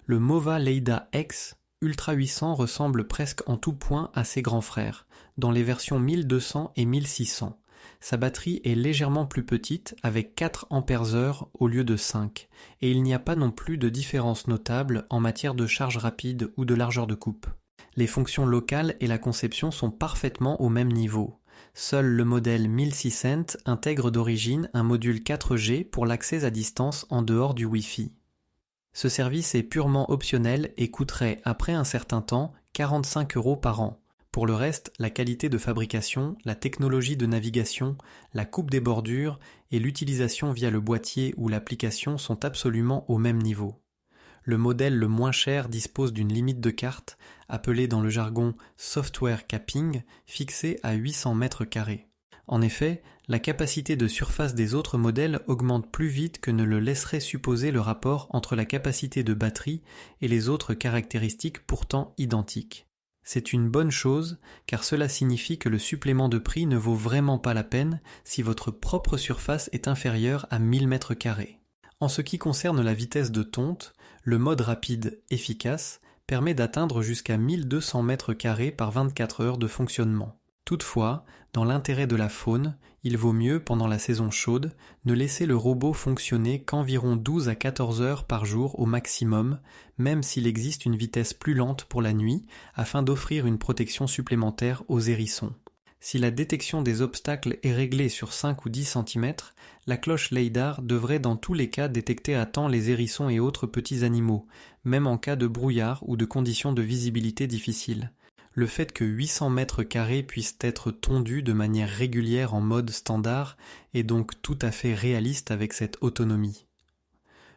Le Mova Leida X Ultra 800 ressemble presque en tout point à ses grands frères, dans les versions 1200 et 1600. Sa batterie est légèrement plus petite, avec 4 ampères-heure au lieu de 5, et il n'y a pas non plus de différence notable en matière de charge rapide ou de largeur de coupe. Les fonctions locales et la conception sont parfaitement au même niveau. Seul le modèle 1600 intègre d'origine un module 4G pour l'accès à distance en dehors du Wi-Fi. Ce service est purement optionnel et coûterait, après un certain temps, 45 € par an. Pour le reste, la qualité de fabrication, la technologie de navigation, la coupe des bordures et l'utilisation via le boîtier ou l'application sont absolument au même niveau. Le modèle le moins cher dispose d'une limite de carte, appelée dans le jargon software capping, fixée à 800 mètres carrés. En effet, la capacité de surface des autres modèles augmente plus vite que ne le laisserait supposer le rapport entre la capacité de batterie et les autres caractéristiques pourtant identiques. C'est une bonne chose, car cela signifie que le supplément de prix ne vaut vraiment pas la peine si votre propre surface est inférieure à 1000 mètres carrés. En ce qui concerne la vitesse de tonte, le mode rapide efficace permet d'atteindre jusqu'à 1200 mètres carrés par 24 heures de fonctionnement. Toutefois, dans l'intérêt de la faune, il vaut mieux, pendant la saison chaude, ne laisser le robot fonctionner qu'environ 12 à 14 heures par jour au maximum, même s'il existe une vitesse plus lente pour la nuit, afin d'offrir une protection supplémentaire aux hérissons. Si la détection des obstacles est réglée sur 5 ou 10 cm, la cloche LiDAR devrait dans tous les cas détecter à temps les hérissons et autres petits animaux, même en cas de brouillard ou de conditions de visibilité difficiles. Le fait que 800 mètres carrés puissent être tondus de manière régulière en mode standard est donc tout à fait réaliste avec cette autonomie.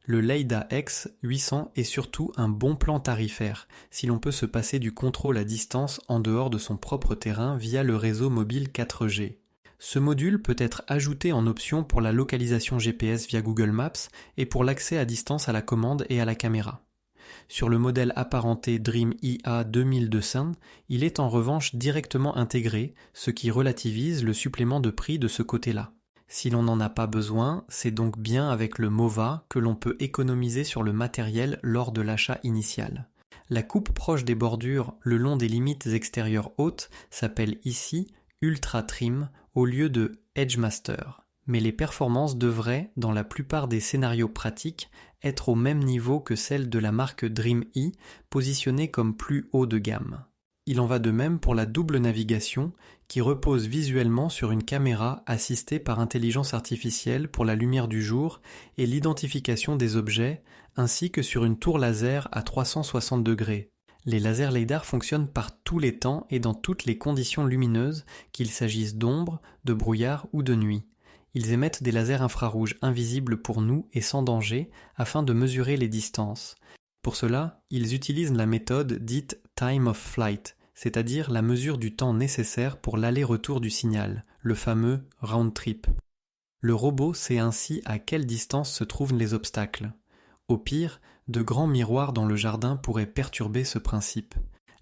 Le Leida X 800 est surtout un bon plan tarifaire, si l'on peut se passer du contrôle à distance en dehors de son propre terrain via le réseau mobile 4G. Ce module peut être ajouté en option pour la localisation GPS via Google Maps et pour l'accès à distance à la commande et à la caméra. Sur le modèle apparenté Dream IA 2200, il est en revanche directement intégré, ce qui relativise le supplément de prix de ce côté-là. Si l'on n'en a pas besoin, c'est donc bien avec le Mova que l'on peut économiser sur le matériel lors de l'achat initial. La coupe proche des bordures le long des limites extérieures hautes s'appelle ici Ultra Trim au lieu de Edgemaster. Mais les performances devraient, dans la plupart des scénarios pratiques, être au même niveau que celles de la marque Dream E, positionnée comme plus haut de gamme. Il en va de même pour la double navigation, qui repose visuellement sur une caméra assistée par intelligence artificielle pour la lumière du jour et l'identification des objets, ainsi que sur une tour laser à 360 degrés. Les lasers LiDAR fonctionnent par tous les temps et dans toutes les conditions lumineuses, qu'il s'agisse d'ombre, de brouillard ou de nuit. Ils émettent des lasers infrarouges invisibles pour nous et sans danger afin de mesurer les distances. Pour cela, ils utilisent la méthode dite time of flight, c'est-à-dire la mesure du temps nécessaire pour l'aller-retour du signal, le fameux round trip. Le robot sait ainsi à quelle distance se trouvent les obstacles. Au pire, de grands miroirs dans le jardin pourraient perturber ce principe.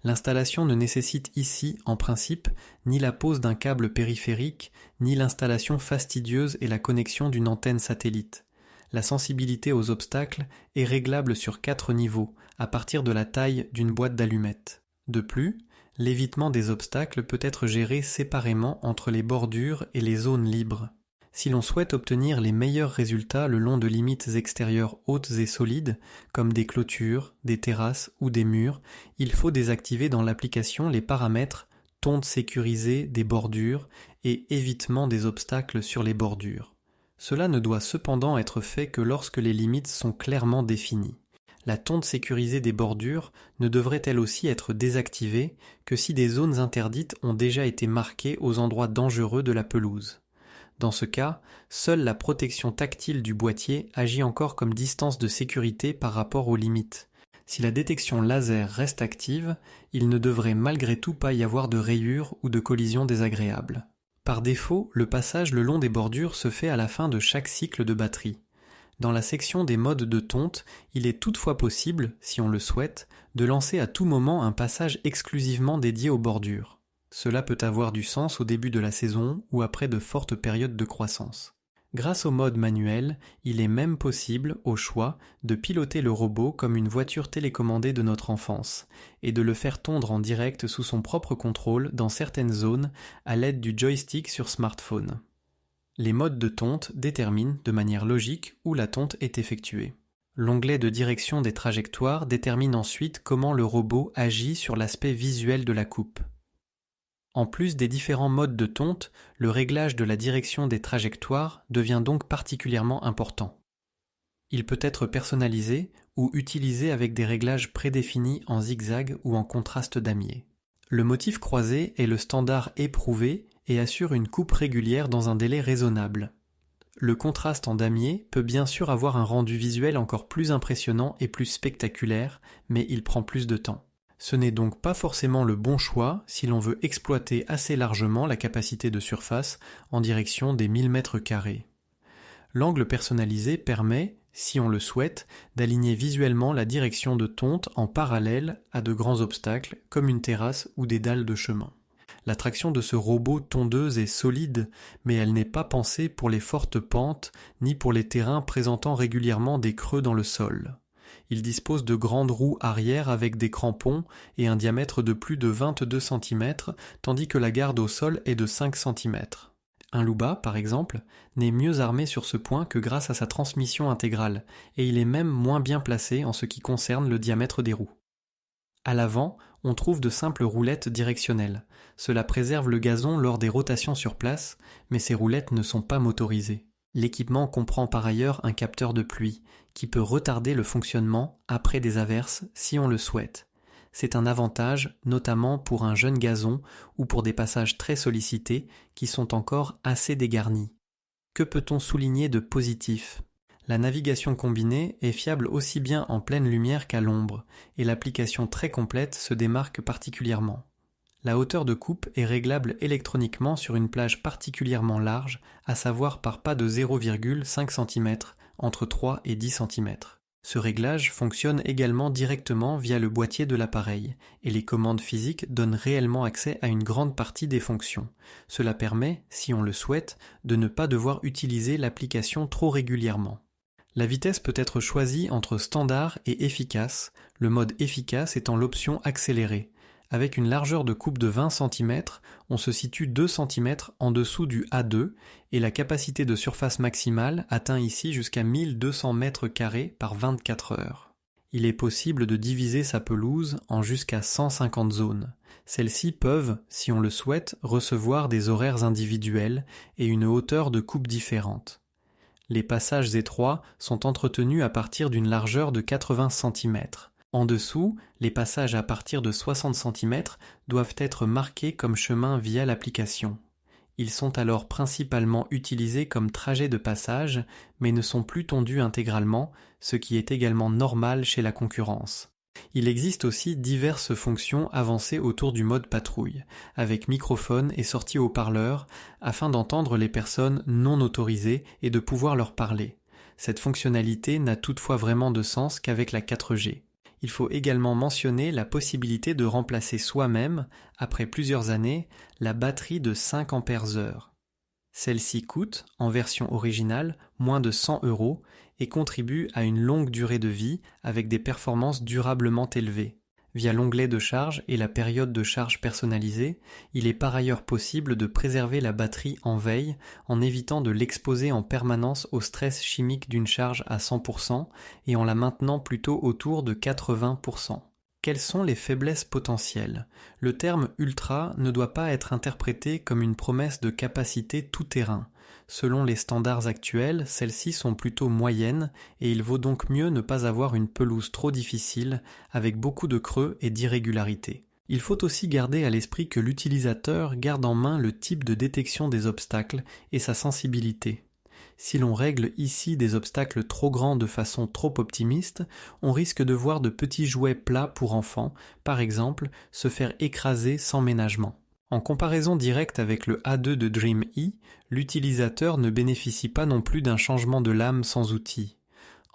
L'installation ne nécessite ici, en principe, ni la pose d'un câble périphérique, ni l'installation fastidieuse et la connexion d'une antenne satellite. La sensibilité aux obstacles est réglable sur 4 niveaux, à partir de la taille d'une boîte d'allumettes. De plus, l'évitement des obstacles peut être géré séparément entre les bordures et les zones libres. Si l'on souhaite obtenir les meilleurs résultats le long de limites extérieures hautes et solides, comme des clôtures, des terrasses ou des murs, il faut désactiver dans l'application les paramètres tonte sécurisée des bordures et évitement des obstacles sur les bordures. Cela ne doit cependant être fait que lorsque les limites sont clairement définies. La tonte sécurisée des bordures ne devrait elle aussi être désactivée que si des zones interdites ont déjà été marquées aux endroits dangereux de la pelouse. Dans ce cas, seule la protection tactile du boîtier agit encore comme distance de sécurité par rapport aux limites. Si la détection laser reste active, il ne devrait malgré tout pas y avoir de rayures ou de collisions désagréables. Par défaut, le passage le long des bordures se fait à la fin de chaque cycle de batterie. Dans la section des modes de tonte, il est toutefois possible, si on le souhaite, de lancer à tout moment un passage exclusivement dédié aux bordures. Cela peut avoir du sens au début de la saison ou après de fortes périodes de croissance. Grâce au mode manuel, il est même possible, au choix, de piloter le robot comme une voiture télécommandée de notre enfance, et de le faire tondre en direct sous son propre contrôle dans certaines zones à l'aide du joystick sur smartphone. Les modes de tonte déterminent de manière logique où la tonte est effectuée. L'onglet de direction des trajectoires détermine ensuite comment le robot agit sur l'aspect visuel de la coupe. En plus des différents modes de tonte, le réglage de la direction des trajectoires devient donc particulièrement important. Il peut être personnalisé ou utilisé avec des réglages prédéfinis en zigzag ou en contraste damier. Le motif croisé est le standard éprouvé et assure une coupe régulière dans un délai raisonnable. Le contraste en damier peut bien sûr avoir un rendu visuel encore plus impressionnant et plus spectaculaire, mais il prend plus de temps. Ce n'est donc pas forcément le bon choix si l'on veut exploiter assez largement la capacité de surface en direction des 1000 m². L'angle personnalisé permet, si on le souhaite, d'aligner visuellement la direction de tonte en parallèle à de grands obstacles comme une terrasse ou des dalles de chemin. La traction de ce robot tondeuse est solide, mais elle n'est pas pensée pour les fortes pentes ni pour les terrains présentant régulièrement des creux dans le sol. Il dispose de grandes roues arrière avec des crampons et un diamètre de plus de 22 cm, tandis que la garde au sol est de 5 cm. Un Luba, par exemple, n'est mieux armé sur ce point que grâce à sa transmission intégrale, et il est même moins bien placé en ce qui concerne le diamètre des roues. À l'avant, on trouve de simples roulettes directionnelles. Cela préserve le gazon lors des rotations sur place, mais ces roulettes ne sont pas motorisées. L'équipement comprend par ailleurs un capteur de pluie, qui peut retarder le fonctionnement après des averses si on le souhaite. C'est un avantage, notamment pour un jeune gazon ou pour des passages très sollicités qui sont encore assez dégarnis. Que peut-on souligner de positif ? La navigation combinée est fiable aussi bien en pleine lumière qu'à l'ombre, et l'application très complète se démarque particulièrement. La hauteur de coupe est réglable électroniquement sur une plage particulièrement large, à savoir par pas de 0,5 cm, entre 3 et 10 cm. Ce réglage fonctionne également directement via le boîtier de l'appareil, et les commandes physiques donnent réellement accès à une grande partie des fonctions. Cela permet, si on le souhaite, de ne pas devoir utiliser l'application trop régulièrement. La vitesse peut être choisie entre standard et efficace, le mode efficace étant l'option accélérée. Avec une largeur de coupe de 20 cm, on se situe 2 cm en dessous du A2 et la capacité de surface maximale atteint ici jusqu'à 1200 m² par 24 heures. Il est possible de diviser sa pelouse en jusqu'à 150 zones. Celles-ci peuvent, si on le souhaite, recevoir des horaires individuels et une hauteur de coupe différente. Les passages étroits sont entretenus à partir d'une largeur de 80 cm. En dessous, les passages à partir de 60 cm doivent être marqués comme chemin via l'application. Ils sont alors principalement utilisés comme trajet de passage, mais ne sont plus tondus intégralement, ce qui est également normal chez la concurrence. Il existe aussi diverses fonctions avancées autour du mode patrouille, avec microphone et sortie haut-parleur, afin d'entendre les personnes non autorisées et de pouvoir leur parler. Cette fonctionnalité n'a toutefois vraiment de sens qu'avec la 4G. Il faut également mentionner la possibilité de remplacer soi-même, après plusieurs années, la batterie de 5 Ampères-heure. Celle-ci coûte, en version originale, moins de 100 € et contribue à une longue durée de vie avec des performances durablement élevées. Via l'onglet de charge et la période de charge personnalisée, il est par ailleurs possible de préserver la batterie en veille en évitant de l'exposer en permanence au stress chimique d'une charge à 100% et en la maintenant plutôt autour de 80%. Quelles sont les faiblesses potentielles ? Le terme « ultra » ne doit pas être interprété comme une promesse de capacité tout-terrain. Selon les standards actuels, celles-ci sont plutôt moyennes et il vaut donc mieux ne pas avoir une pelouse trop difficile avec beaucoup de creux et d'irrégularités. Il faut aussi garder à l'esprit que l'utilisateur garde en main le type de détection des obstacles et sa sensibilité. Si l'on règle ici des obstacles trop grands de façon trop optimiste, on risque de voir de petits jouets plats pour enfants, par exemple, se faire écraser sans ménagement. En comparaison directe avec le A2 de Dream E, l'utilisateur ne bénéficie pas non plus d'un changement de lame sans outil.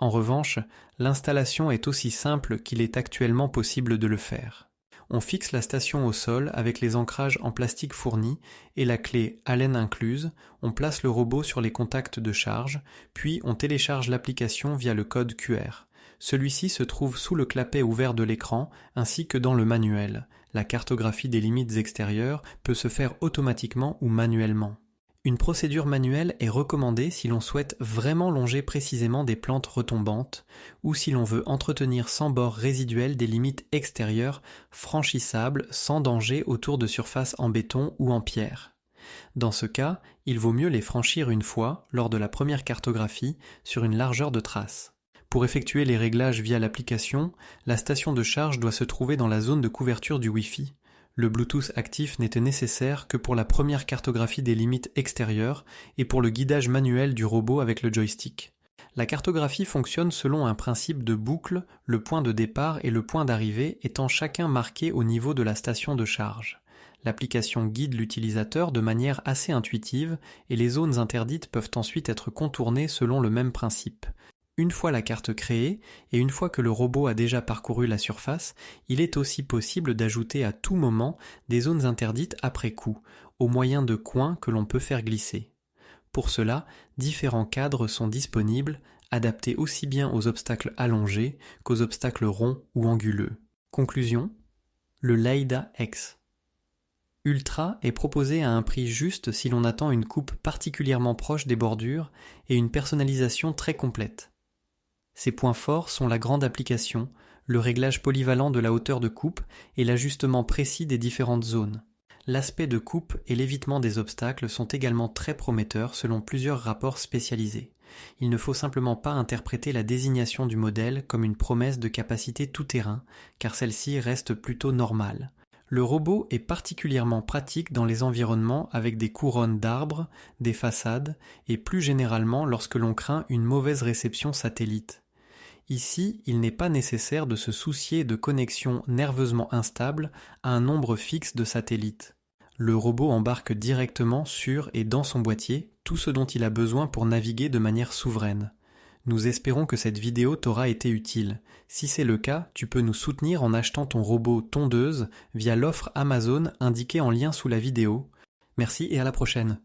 En revanche, l'installation est aussi simple qu'il est actuellement possible de le faire. On fixe la station au sol avec les ancrages en plastique fournis et la clé Allen incluse, on place le robot sur les contacts de charge, puis on télécharge l'application via le code QR. Celui-ci se trouve sous le clapet ouvert de l'écran ainsi que dans le manuel. La cartographie des limites extérieures peut se faire automatiquement ou manuellement. Une procédure manuelle est recommandée si l'on souhaite vraiment longer précisément des plantes retombantes ou si l'on veut entretenir sans bord résiduel des limites extérieures franchissables sans danger autour de surfaces en béton ou en pierre. Dans ce cas, il vaut mieux les franchir une fois, lors de la première cartographie, sur une largeur de trace. Pour effectuer les réglages via l'application, la station de charge doit se trouver dans la zone de couverture du Wi-Fi. Le Bluetooth actif n'était nécessaire que pour la première cartographie des limites extérieures et pour le guidage manuel du robot avec le joystick. La cartographie fonctionne selon un principe de boucle, le point de départ et le point d'arrivée étant chacun marqués au niveau de la station de charge. L'application guide l'utilisateur de manière assez intuitive et les zones interdites peuvent ensuite être contournées selon le même principe. Une fois la carte créée, et une fois que le robot a déjà parcouru la surface, il est aussi possible d'ajouter à tout moment des zones interdites après coup, au moyen de coins que l'on peut faire glisser. Pour cela, différents cadres sont disponibles, adaptés aussi bien aux obstacles allongés qu'aux obstacles ronds ou anguleux. Conclusion, le Leida X. Ultra est proposé à un prix juste si l'on attend une coupe particulièrement proche des bordures et une personnalisation très complète. Ses points forts sont la grande application, le réglage polyvalent de la hauteur de coupe et l'ajustement précis des différentes zones. L'aspect de coupe et l'évitement des obstacles sont également très prometteurs selon plusieurs rapports spécialisés. Il ne faut simplement pas interpréter la désignation du modèle comme une promesse de capacité tout-terrain, car celle-ci reste plutôt normale. Le robot est particulièrement pratique dans les environnements avec des couronnes d'arbres, des façades et plus généralement lorsque l'on craint une mauvaise réception satellite. Ici, il n'est pas nécessaire de se soucier de connexions nerveusement instables à un nombre fixe de satellites. Le robot embarque directement sur et dans son boîtier tout ce dont il a besoin pour naviguer de manière souveraine. Nous espérons que cette vidéo t'aura été utile. Si c'est le cas, tu peux nous soutenir en achetant ton robot tondeuse via l'offre Amazon indiquée en lien sous la vidéo. Merci et à la prochaine.